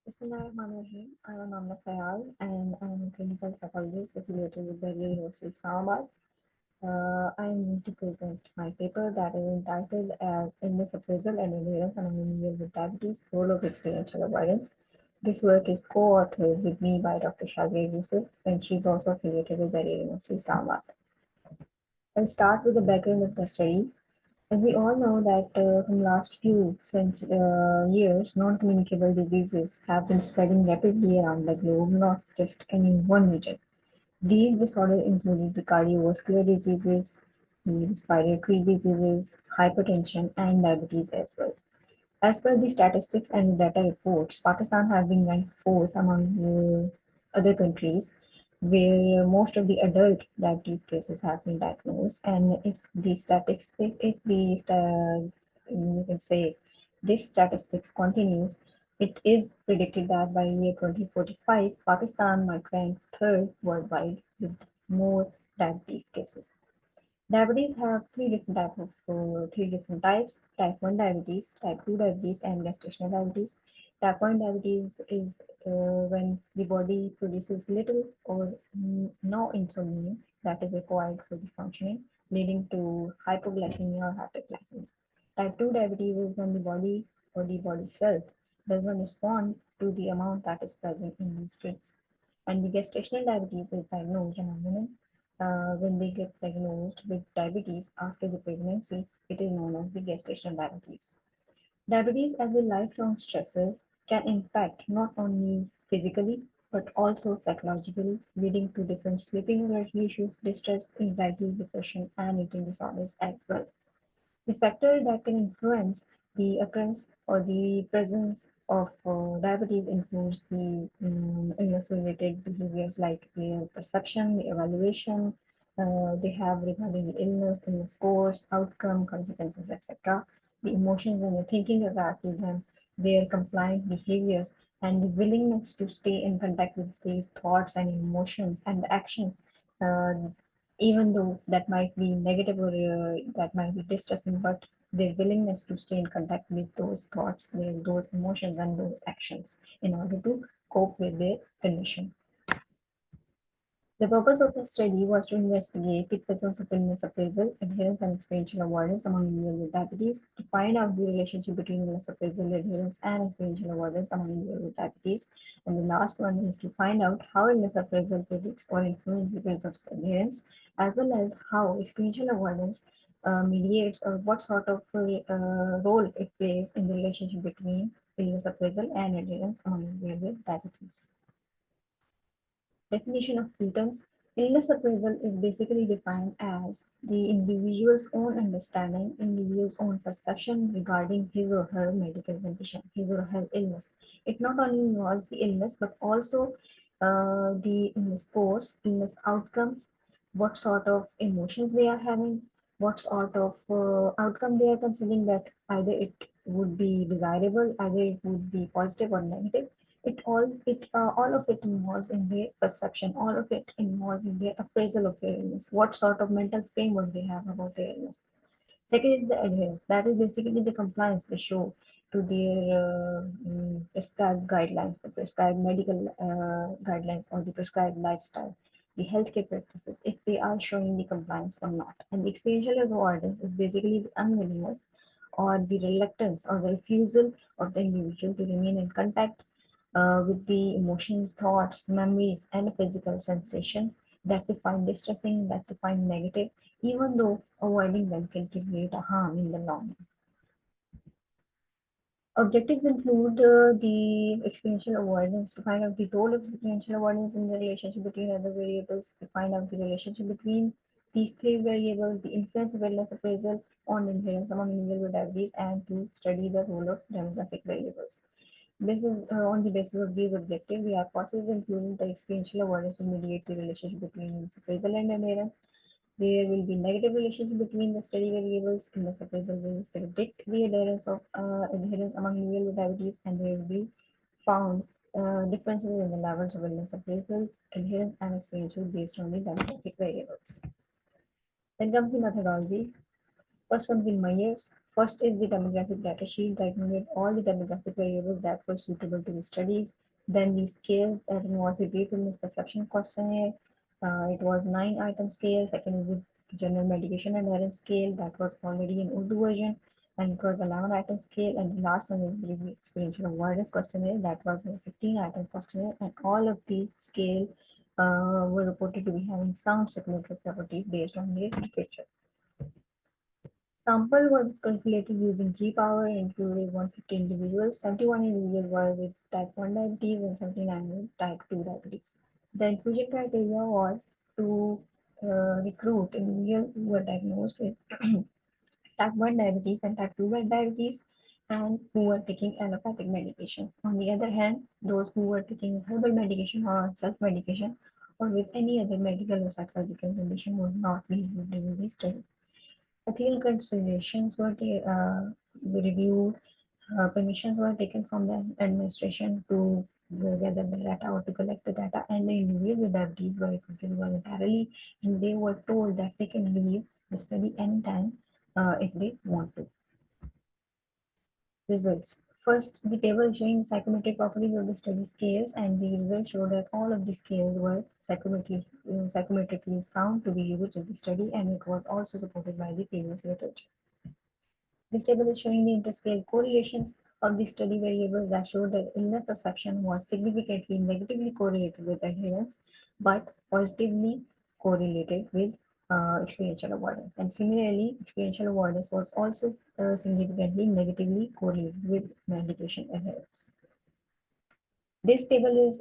Bismillahirrahmanirrahim. I am Amna Fayyaz and I am a clinical psychologist affiliated with the University of Islamabad. I am going to present my paper that is entitled as Illness Appraisal and Adherence on Individual with Diabetes, Role of Experiential Avoidance. This work is co-authored with me by Dr. Shazia Yusuf and she is also affiliated with the University of Islamabad. I'll start with the background of the study. As we all know that from last few years, non-communicable diseases have been spreading rapidly around the globe, not just in one region. These disorders included the cardiovascular diseases, the respiratory diseases, hypertension, and diabetes as well. As per the statistics and data reports, Pakistan has been ranked fourth among other countries where most of the adult diabetes cases have been diagnosed. And if the statistics, if the you can say this statistics continues, it is predicted that by year 2045, Pakistan might rank third worldwide with more diabetes cases. Diabetes have three different types: type 1 diabetes, type 2 diabetes, and gestational diabetes. Type 1 diabetes is when the body produces little or no insulin that is required for the functioning, leading to hypoglycemia or hyperglycemia. Type 2 diabetes is when the body or the body cells doesn't respond to the amount that is present in these streams. And the gestational diabetes is diagnosed among women when they get diagnosed with diabetes after the pregnancy. It is known as the gestational diabetes. Diabetes as a lifelong stressor can impact not only physically but also psychologically, leading to different sleeping related issues, distress, anxiety, depression, and eating disorders as well. The factor that can influence the occurrence or the presence of diabetes includes the illness-related behaviors like the perception, the evaluation they have regarding the illness scores, outcome, consequences, etc. The emotions and the thinking attached to them, their compliant behaviors, and the willingness to stay in contact with these thoughts and emotions and the actions uh, even though that might be negative or that might be distressing, but their willingness to stay in contact with those thoughts, those emotions, and those actions in order to cope with their condition. The purpose of the study was to investigate the presence of illness appraisal, adherence, and experiential avoidance among individuals with diabetes, to find out the relationship between illness appraisal, adherence, and experiential avoidance among individuals with diabetes. And the last one is to find out how illness appraisal predicts or influences the presence of adherence, as well as how experiential avoidance mediates or what sort of role it plays in the relationship between illness appraisal and adherence among individuals with diabetes. Definition of symptoms. Illness appraisal is basically defined as the individual's own understanding, individual's own perception regarding his or her medical condition, his or her illness. It not only involves the illness but also the illness course, illness outcomes, what sort of emotions they are having, what sort of outcome they are considering, that either it would be desirable, either it would be positive or negative. All of it involves in their perception, all of it involves in their appraisal of their illness, what sort of mental framework they have about their illness. Second is the adherence, that is basically the compliance they show to their prescribed guidelines, the prescribed medical guidelines, or the prescribed lifestyle, the healthcare practices, if they are showing the compliance or not. And the experiential avoidance is basically the unwillingness or the reluctance or the refusal of the individual to remain in contact with the emotions, thoughts, memories, and physical sensations that they find distressing, that they find negative, even though avoiding them can create a harm in the long run. Objectives include the experiential avoidance to find out the role of experiential avoidance in the relationship between other variables, to find out the relationship between these three variables, the influence of wellness appraisal on inheritance among individuals with diabetes, and to study the role of demographic variables. On the basis of these objectives, the hypothesis including the experiential awareness will mediate the relationship between appraisal and adherence. There will be negative relationship between the study variables. In the appraisal will predict the adherence among individuals with diabetes, and there will be found differences in the levels of illness appraisal, adherence, and experiential based on the demographic variables. Then comes the methodology. First comes the Myers First is the demographic data sheet that included all the demographic variables that were suitable to be studied. Then the scale that was the brief illness perception questionnaire. It was 9-item scale. Second is the general medication adherence scale that was already in Urdu version, and it was 11-item scale. And the last one is the experiential awareness questionnaire that was a 15-item questionnaire, and all of the scale were reported to be having sound psychometric properties based on the literature. Sample was calculated using G-power and included 150 individuals. 71 individuals were with type 1 diabetes and 79 with type 2 diabetes. The inclusion criteria was to recruit individuals who were diagnosed with type 1 diabetes and type 2 diabetes and who were taking allopathic medications. On the other hand, those who were taking herbal medication or self-medication or with any other medical or psychological condition would not be included in the study. Ethical considerations were reviewed, permissions were taken from the administration to gather the data or to collect the data, and the individuals with diabetes were recruited voluntarily, and they were told that they can leave the study anytime if they want to. Results. First, the table showing the psychometric properties of the study scales, and the results show that all of the scales were psychometrically sound to be used in the study, and it was also supported by the previous literature. This table is showing the interscale correlations of the study variables that show that illness perception was significantly negatively correlated with adherence, but positively correlated with experiential avoidance. And similarly, experiential avoidance was also significantly negatively correlated with medication adherence. This figure is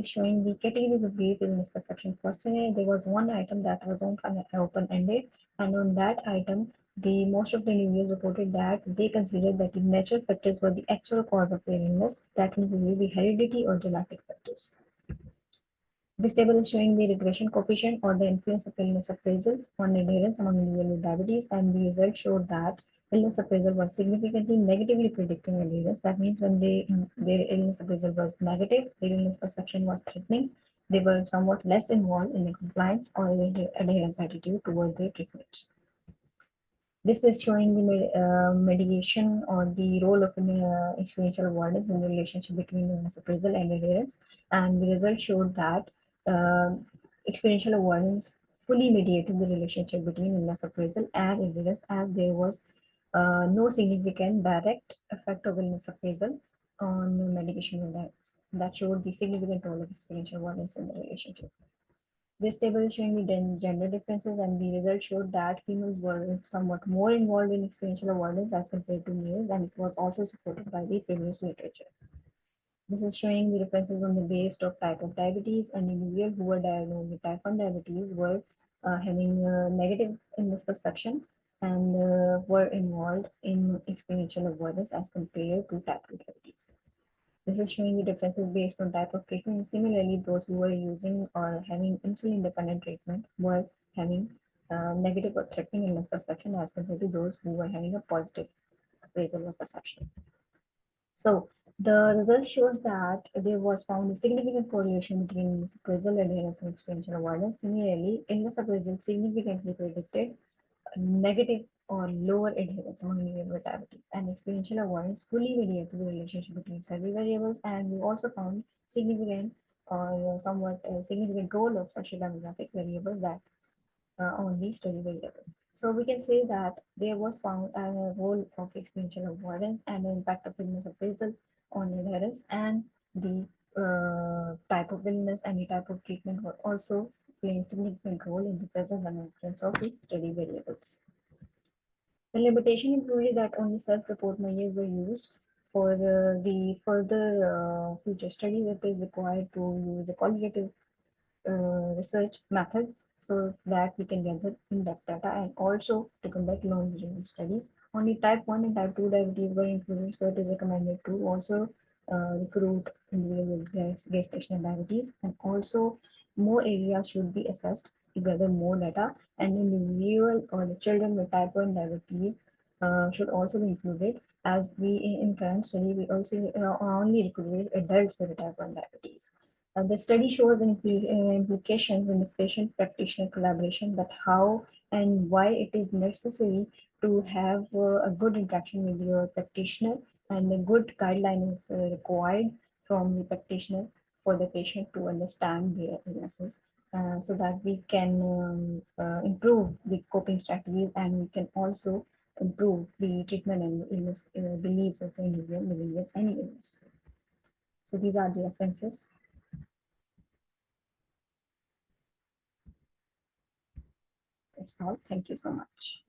showing the categories of brief illness perception questionnaire. There was one item that was open-ended, and on that item, the most of the individuals reported that they considered that the natural factors were the actual cause of their illness, that included the heredity or genetic factors. This table is showing the regression coefficient or the influence of illness appraisal on adherence among individuals with diabetes, and the results showed that illness appraisal was significantly negatively predicting adherence. That means when their illness appraisal was negative, their illness perception was threatening, they were somewhat less involved in the compliance or the adherence attitude toward their treatments. This is showing the mediation or the role of experiential awareness in the relationship between illness appraisal and adherence. And the results showed that uh, experiential awareness fully mediated the relationship between illness appraisal and adherence, as there was no significant direct effect of illness appraisal on medication adherence. That showed the significant role of experiential awareness in the relationship. This table is showing the gender differences, and the results showed that females were somewhat more involved in experiential avoidance as compared to males, and it was also supported by the previous literature. This is showing the differences on the basis of type of diabetes, and individuals who were diagnosed with type 1 diabetes were having a negative illness perception and were involved in experiential avoidance as compared to type 2 diabetes. This is showing the differences based on type of treatment. Similarly, those who were using or having insulin-dependent treatment were having negative or threatening illness perception as compared to those who were having a positive appraisal of perception. So the result shows that there was found a significant correlation between illness appraisal, adherence, and experiential avoidance. Similarly, illness appraisal significantly predicted negative or lower adherence among individuals with diabetes, and experiential avoidance fully mediated the relationship between several variables, and we also found significant or somewhat significant role of social demographic variables that on these study variables. So we can say that there was found a role of experiential avoidance and the impact of illness appraisal on adherence, and the type of illness and the type of treatment were also playing a significant role in the presence and absence of the study variables. The limitation included that only self-report measures were used for the further future study that is required to use a qualitative research method so that we can gather in-depth data and also to conduct longitudinal studies. Only type 1 and type 2 diabetes were included, so it is recommended to also recruit individuals with gestational diabetes, and also more areas should be assessed to gather more data, and individual or the children with type 1 diabetes should also be included, as we in current study we also only recruited adults with type 1 diabetes. The study shows implications in the patient-practitioner collaboration, that how and why it is necessary to have a good interaction with your practitioner, and a good guideline is required from the practitioner for the patient to understand their illnesses, so that we can improve the coping strategies, and we can also improve the treatment and illness beliefs of the individual living with any illness. So these are the references. That's all. Thank you so much.